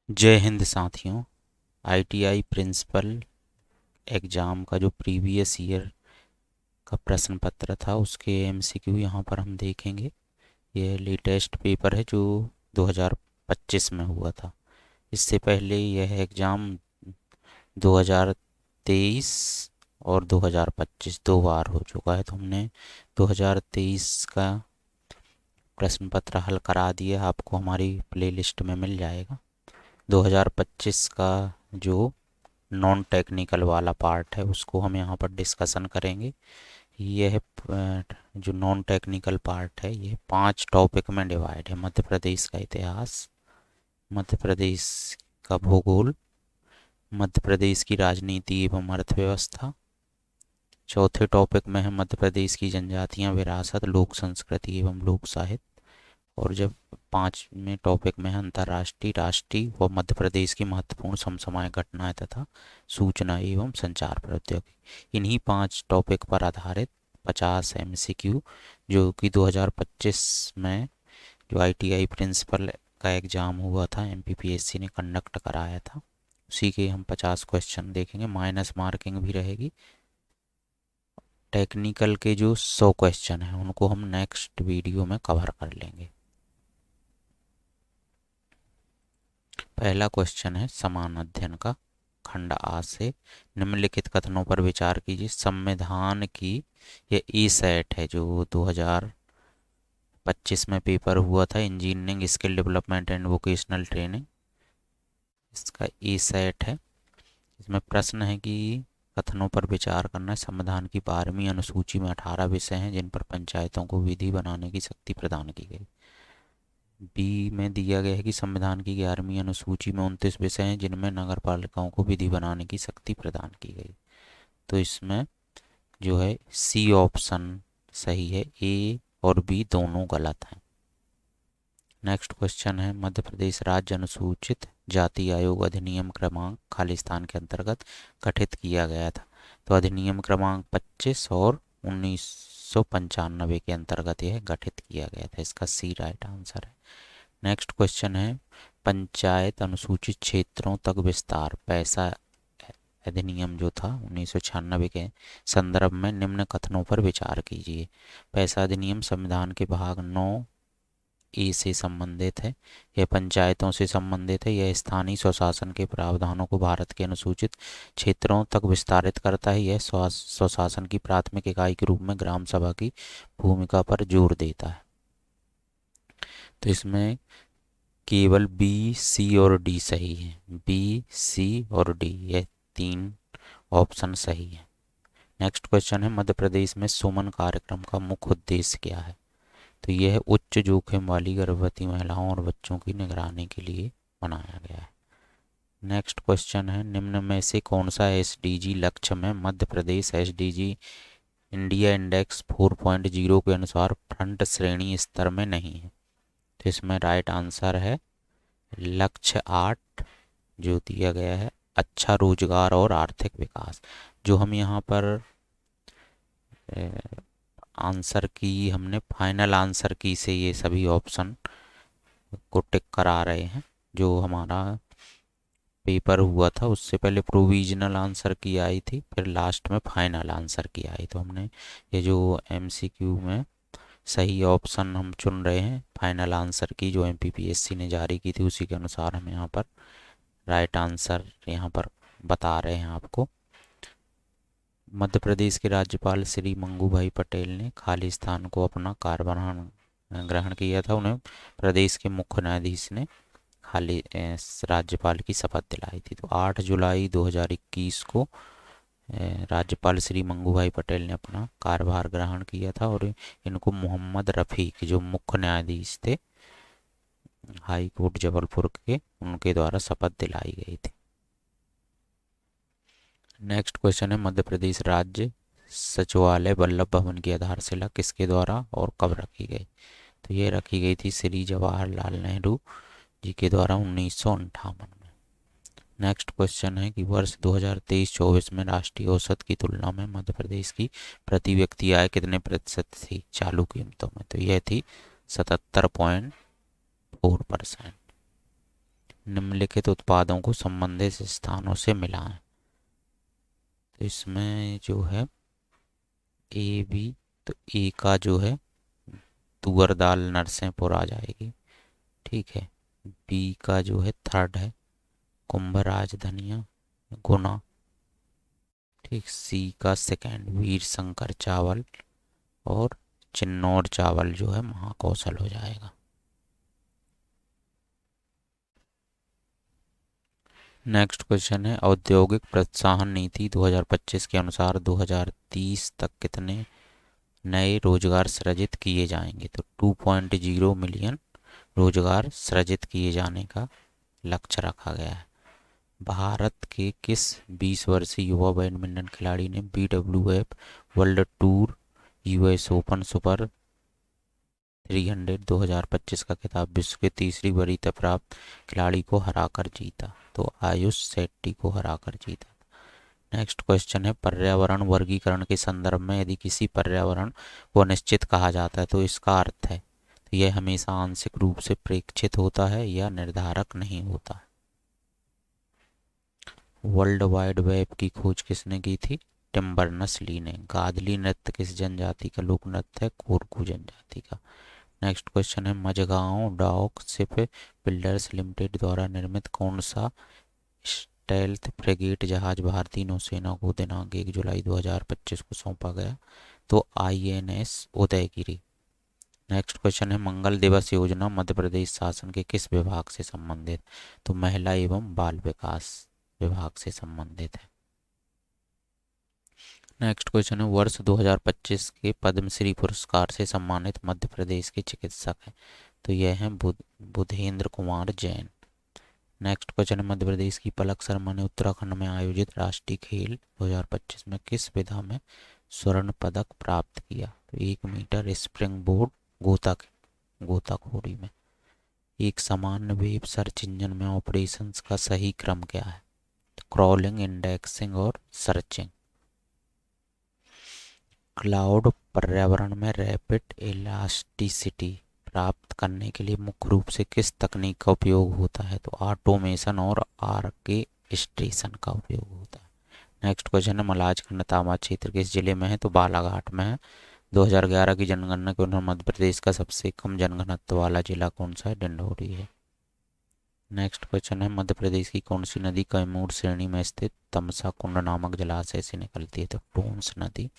जय हिंद साथियों। ITI principal exam का जो प्रीवियस ईयर का प्रश्न पत्र था उसके एमसीक्यू यहाँ पर हम देखेंगे। यह लेटेस्ट पेपर है जो 2025 में हुआ था। इससे पहले यह एग्ज़ाम 2023 और 2025 दो बार हो चुका है, तो हमने 2023 का प्रश्न पत्र हल करा दिया, आपको हमारी प्लेलिस्ट में मिल जाएगा। 2025 का जो नॉन टेक्निकल वाला पार्ट है उसको हम यहाँ पर डिस्कशन करेंगे। यह जो नॉन टेक्निकल पार्ट है ये 5 टॉपिक में डिवाइड है। मध्य प्रदेश का इतिहास, मध्य प्रदेश का भूगोल, मध्य प्रदेश की राजनीति एवं अर्थव्यवस्था। चौथे टॉपिक में है मध्य प्रदेश की जनजातियाँ, विरासत, लोक संस्कृति एवं लोक साहित्य। और जब 5वें टॉपिक में है अंतर्राष्ट्रीय, राष्ट्रीय व मध्य प्रदेश की महत्वपूर्ण समसामयिक घटनाएं तथा सूचना एवं संचार प्रौद्योगिकी। इन्हीं 5 टॉपिक पर आधारित 50 एमसीक्यू जो कि 2025 में जो आईटीआई प्रिंसिपल का एग्ज़ाम हुआ था, एमपीपीएससी ने कंडक्ट कराया था, उसी के हम 50 क्वेश्चन देखेंगे। माइनस मार्किंग भी रहेगी। टेक्निकल के जो 100 क्वेश्चन हैं उनको हम नेक्स्ट वीडियो में कवर कर लेंगे। पहला क्वेश्चन है समान अध्ययन का, खंड आ से निम्नलिखित कथनों पर विचार कीजिए। संविधान की, ये ई सेट है जो 2025 में पेपर हुआ था, engineering skill development and vocational training, इसका ई सेट है। इसमें प्रश्न है कि कथनों पर विचार करना है। संविधान की 12वीं अनुसूची में 18 विषय हैं जिन पर पंचायतों को विधि बनाने की शक्ति प्रदान की गई। बी में दिया गया है कि संविधान की 11वीं अनुसूची में 29 विषय हैं जिनमें नगर पालिकाओं को विधि बनाने की शक्ति प्रदान की गई। तो इसमें जो है सी ऑप्शन सही है, ए और बी दोनों गलत हैं। नेक्स्ट क्वेश्चन है मध्य प्रदेश राज्य अनुसूचित जाति आयोग अधिनियम क्रमांक खालिस्तान के अंतर्गत गठित किया गया था। तो अधिनियम क्रमांक 25 और 1995 के अंतर्गत यह गठित किया गया था, इसका सी राइट आंसर है। नेक्स्ट क्वेश्चन है पंचायत अनुसूचित क्षेत्रों तक विस्तार पैसा अधिनियम जो था 1996 के संदर्भ में निम्न कथनों पर विचार कीजिए। पैसा अधिनियम संविधान के भाग 9 ए से संबंधित है, यह पंचायतों से संबंधित है, यह स्थानीय स्वशासन के प्रावधानों को भारत के अनुसूचित क्षेत्रों तक विस्तारित करता है, यह स्वशासन की प्राथमिक इकाई के रूप में ग्राम सभा की भूमिका पर जोर देता है। तो इसमें केवल बी, सी और डी सही है। बी, सी और डी ये 3 ऑप्शन सही है। नेक्स्ट क्वेश्चन है मध्य प्रदेश में सुमन कार्यक्रम का मुख्य उद्देश्य क्या है। तो यह उच्च जोखिम वाली गर्भवती महिलाओं और बच्चों की निगरानी के लिए बनाया गया है। नेक्स्ट क्वेश्चन है निम्न में से कौन सा एसडीजी लक्ष्य में Madhya Pradesh SDG India index 4.0 के अनुसार फ्रंट श्रेणी स्तर में नहीं है। तो इसमें राइट आंसर है लक्ष्य 8 जो दिया गया है, अच्छा रोजगार और आर्थिक विकास। जो हम यहाँ पर आंसर की, हमने फाइनल आंसर की से ये सभी ऑप्शन को टिक करा रहे हैं। जो हमारा पेपर हुआ था उससे पहले प्रोविजनल आंसर की आई थी, फिर लास्ट में फाइनल आंसर की आई। तो हमने ये जो एमसीक्यू में सही ऑप्शन हम चुन रहे हैं फाइनल आंसर की जो एमपीपीएससी ने जारी की थी उसी के अनुसार हम यहाँ पर राइट आंसर यहाँ पर बता रहे हैं आपको। मध्य प्रदेश के राज्यपाल श्री मंगू भाई पटेल ने खालिस्तान को अपना कार्यभार ग्रहण किया था। उन्हें प्रदेश के मुख्य न्यायाधीश ने राज्यपाल की शपथ दिलाई थी। तो 8 जुलाई 2021 को राज्यपाल श्री मंगू भाई पटेल ने अपना कार्यभार ग्रहण किया था और इनको मोहम्मद रफ़ीक जो मुख्य न्यायाधीश थे हाई कोर्ट जबलपुर के, उनके द्वारा शपथ दिलाई गई थी। नेक्स्ट क्वेश्चन है मध्य प्रदेश राज्य सचिवालय वल्लभ भवन की आधारशिला किसके द्वारा और कब रखी गई। तो ये रखी गई थी श्री जवाहरलाल नेहरू जी के द्वारा 1958 में। नेक्स्ट क्वेश्चन है कि वर्ष 2023-24 में राष्ट्रीय औसत की तुलना में मध्य प्रदेश की प्रति व्यक्ति आय कितने प्रतिशत थी चालू कीमतों में। तो यह थी 77.4%। निम्नलिखित उत्पादों को संबंधित स्थानों से मिलाएं। तो इसमें जो है ए बी, तो ए का जो है तुअर दाल नरसिंहपुर आ जाएगी, ठीक है। बी का जो है थर्ड है कुंभराज धनिया गुना, ठीक। सी का सेकंड वीर शंकर चावल, और चिन्नौर चावल जो है महाकौशल हो जाएगा। नेक्स्ट क्वेश्चन है औद्योगिक प्रोत्साहन नीति 2025 के अनुसार 2030 तक कितने नए रोजगार सृजित किए जाएंगे। तो 2.0 मिलियन रोजगार सृजित किए जाने का लक्ष्य रखा गया है। भारत के किस 20 वर्षीय युवा बैडमिंटन खिलाड़ी ने BWF world tour US open super 300 2025 का खिताब विश्व के तीसरी वरीयता प्राप्त खिलाड़ी को हराकर जीता। तो आयुष शेट्टी को हराकर जीता। नेक्स्ट क्वेश्चन है पर्यावरण वर्गीकरण के संदर्भ में यदि किसी पर्यावरण को अनिश्चित कहा जाता है तो इसका अर्थ है, तो यह हमेशा आंशिक रूप से प्रेक्षित होता है या निर्धारक नहीं होता। वर्ल्ड वाइड वेब की खोज किसने की थी? टिम बर्नर्स-ली ने। गादली नृत्य किस जनजाति का लोक नृत्य है? कोरकू जनजाति का। नेक्स्ट क्वेश्चन है Mazagaon dock ship builders limited द्वारा निर्मित कौन सा स्टेल्थ फ्रिगेट जहाज भारतीय नौसेना को दिनांक 1 जुलाई 2025 को सौंपा गया? तो INS उदयगिरी। नेक्स्ट क्वेश्चन है मंगल दिवस योजना मध्य प्रदेश शासन के किस विभाग से संबंधित? तो महिला एवं बाल विकास विभाग से संबंधित है। नेक्स्ट क्वेश्चन है वर्ष 2025 के पद्मश्री पुरस्कार से सम्मानित मध्य प्रदेश के चिकित्सक हैं? तो यह हैं बुधेंद्र कुमार जैन। नेक्स्ट क्वेश्चन है मध्य प्रदेश की पलक शर्मा ने उत्तराखंड में आयोजित राष्ट्रीय खेल 2025 में किस विधा में स्वर्ण पदक प्राप्त किया? तो 1 मीटर स्प्रिंग बोर्ड गोताखोरी में। एक सामान्य वेब सर्च इंजन में ऑपरेशंस का सही क्रम क्या है? तो क्रॉलिंग, इंडेक्सिंग और सर्चिंग। क्लाउड पर्यावरण में रैपिड इलास्टिसिटी प्राप्त करने के लिए मुख्य रूप से किस तकनीक का उपयोग होता है? तो ऑटोमेशन और ऑर्केस्ट्रेशन का उपयोग होता है। नेक्स्ट क्वेश्चन है मलाजखंड तांबा क्षेत्र किस जिले में है? तो बालाघाट में है। 2011 की जनगणना के अनुसार मध्य प्रदेश का सबसे कम जनघनत्व वाला जिला कौन सा है? डिंडोरी है। नेक्स्ट क्वेश्चन है मध्य प्रदेश की कौन सी नदी कैमूर श्रेणी में स्थित तमसा कुंड नामक जलाशय से निकलती है? तो टोंस नदी।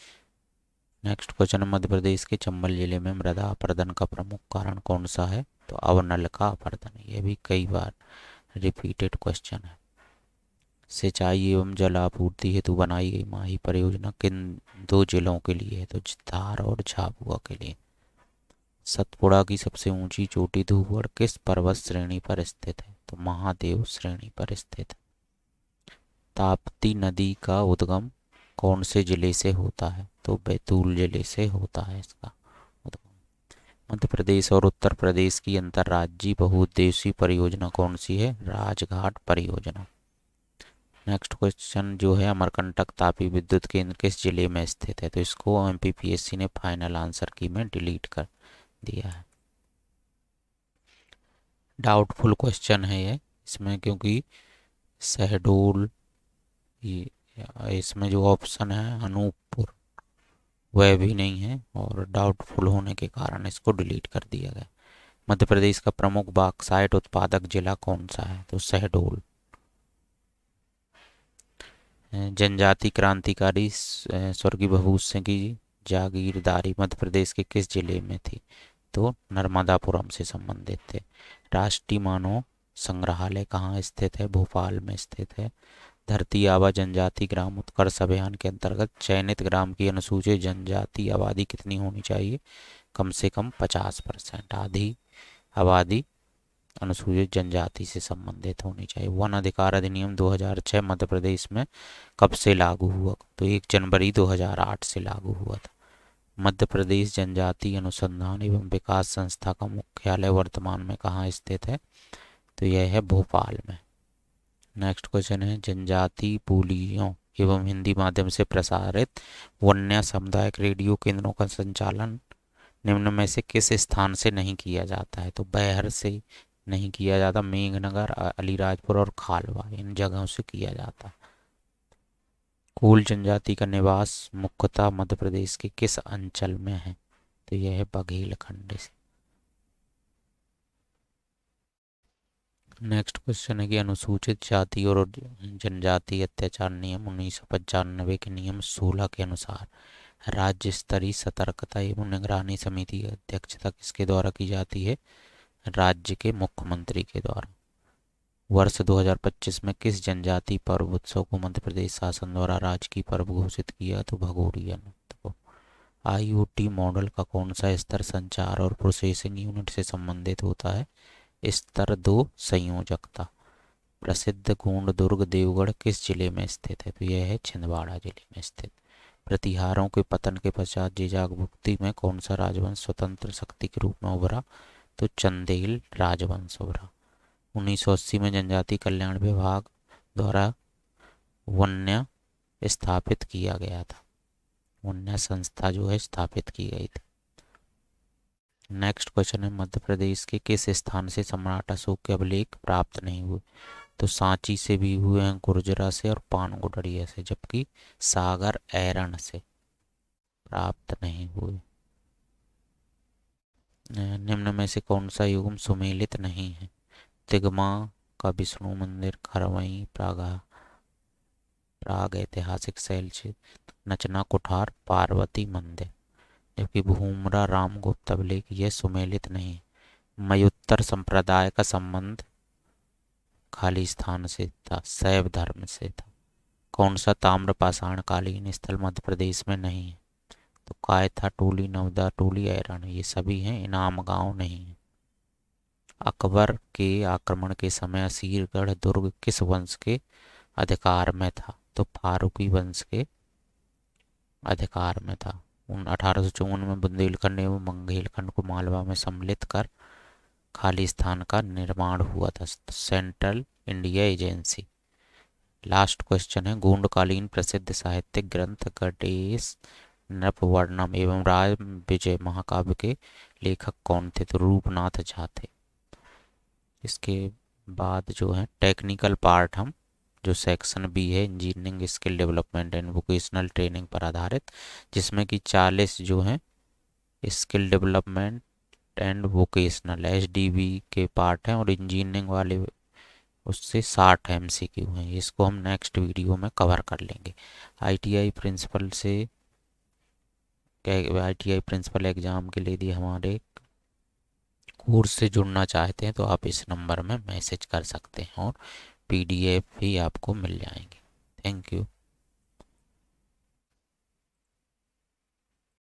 नेक्स्ट क्वेश्चन है मध्य प्रदेश के चंबल जिले में मृदा अपरदन का प्रमुख कारण कौन सा है? तो अवनल का अपरदन। ये भी कई बार रिपीटेड क्वेश्चन है। सिंचाई एवं जल आपूर्ति हेतु बनाई गई माही परियोजना किन 2 जिलों के लिए है? तो धार और झाबुआ के लिए। सतपुड़ा की सबसे ऊंची चोटी धूपगढ़ किस पर्वत श्रेणी पर स्थित है? तो महादेव श्रेणी पर स्थित है। ताप्ती नदी का उद्गम कौन से जिले से होता है? तो बैतूल जिले से होता है इसका उद्गम। मध्य प्रदेश और उत्तर प्रदेश की अंतर्राज्यीय बहुउद्देशीय परियोजना कौन सी है? राजघाट परियोजना। नेक्स्ट क्वेश्चन जो है अमरकंटक तापी विद्युत केंद्र किस जिले में स्थित है? तो इसको MPPSC ने फाइनल आंसर की में डिलीट कर दिया है। डाउटफुल क्वेश्चन है ये इसमें, क्योंकि शहडोल इसमें जो ऑप्शन है अनूपपुर वह भी नहीं है, और डाउटफुल होने के कारण इसको डिलीट कर दिया गया। मध्य प्रदेश का प्रमुख बॉक्साइट उत्पादक जिला कौन सा है? तो शहडोल। जनजाति क्रांतिकारी स्वर्गीय भभूत सिंह की जागीरदारी मध्य प्रदेश के किस जिले में थी? तो नर्मदापुरम से संबंधित थे। राष्ट्रीय मानव संग्रहालय कहाँ स्थित है? भोपाल में स्थित है। धरती आबा जनजाति ग्राम उत्कर्ष अभियान के अंतर्गत चयनित ग्राम की अनुसूचित जनजाति आबादी कितनी होनी चाहिए? कम से कम 50%। आधी आबादी अनुसूचित जनजाति से संबंधित होनी चाहिए। वन अधिकार अधिनियम 2006 मध्य प्रदेश में कब से लागू हुआ? तो 1 जनवरी 2008 से लागू हुआ था। मध्य प्रदेश जनजाति अनुसंधान एवं विकास संस्था का मुख्यालय वर्तमान में कहाँ स्थित है? तो यह है भोपाल में। नेक्स्ट क्वेश्चन है जनजाति बोलियों एवं हिंदी माध्यम से प्रसारित वन्य सामुदायिक रेडियो केंद्रों का संचालन निम्न में से किस स्थान से नहीं किया जाता है? तो बैहर से, नहीं किया जाता। मेघनगर, अलीराजपुर और खालवा, इन जगहों से किया जाता। कूल जनजाति का निवास मुख्यतः मध्य प्रदेश के किस अंचल में है? तो यह है बघेलखंड से। नेक्स्ट क्वेश्चन है कि अनुसूचित जाति और जनजाति अत्याचार नियम 1995 के नियम 16 के अनुसार राज्य स्तरीय सतर्कता एवं निगरानी समिति की अध्यक्षता किसके द्वारा की जाती है? राज्य के मुख्यमंत्री के द्वारा। वर्ष 2025 में किस जनजाति पर्व उत्सव को मध्य प्रदेश शासन द्वारा राजकीय पर्व घोषित किया? तो भगोरिया नृत्य को। IoT मॉडल का कौन सा स्तर संचार और प्रोसेसिंग यूनिट से संबंधित होता है? स्तर 2 संयोजकता। प्रसिद्ध गोंड दुर्ग देवगढ़ किस जिले में स्थित है? तो यह है छिंदवाड़ा जिले में स्थित। प्रतिहारों के पतन के पश्चात जीजाग भुक्ति में कौन सा राजवंश स्वतंत्र शक्ति के रूप में उभरा? तो चंदेल राजवंश उभरा। 1980 में जनजाति कल्याण विभाग द्वारा वन्य स्थापित किया गया था। वन्य संस्था जो है स्थापित की गई थी। नेक्स्ट क्वेश्चन है मध्य प्रदेश के किस स्थान से सम्राट अशोक के अभिलेख प्राप्त नहीं हुए? तो सांची से भी हुए हैं, गुर्जरा से और पानगुड़िया से, जबकि सागर ऐरण से प्राप्त नहीं हुए। निम्न में से कौन सा युग्म सुमेलित नहीं है? तिगमा का विष्णु मंदिर, खरवई प्राग ऐतिहासिक शैल क्षेत्र, नचना कुठार, पार्वती मंदिर, जबकि भूमरा रामगुप्त अभिलेख यह सुमेलित नहीं। मयुत्तर संप्रदाय का संबंध खाली स्थान से था, शैव धर्म से था। कौन सा ताम्र पाषाण कालीन स्थल मध्य प्रदेश में नहीं है? तो कायथा टोली, नवदा टोली, ऐरण, ये सभी हैं, इनाम गांव नहीं है। अकबर के आक्रमण के समय असीरगढ़ दुर्ग किस वंश के अधिकार में था? तो फारूकी वंश के अधिकार में था। 1854 में बुंदेलखंड एवं मंगेलखंड को मालवा में सम्मिलित कर खाली स्थान का निर्माण हुआ था, central India agency. Last question है गोंडकालीन प्रसिद्ध साहित्यिक ग्रंथ गणेश नृपवर्णम एवं राज विजय महाकाव्य के लेखक कौन थे? तो रूपनाथ झा थे। इसके बाद जो है टेक्निकल पार्ट, हम जो सेक्शन बी है engineering skill development and vocational training पर आधारित, जिसमें कि 40 जो है skill development and vocational SDV के पार्ट हैं और इंजीनियरिंग वाले उससे 60 MCQ हैं। इसको हम नेक्स्ट वीडियो में कवर कर लेंगे। ITI प्रिंसिपल एग्ज़ाम के लिए यदि हमारे कोर्स से जुड़ना चाहते हैं तो आप इस नंबर में मैसेज कर सकते हैं और PDF भी आपको मिल जाएंगे। Thank you.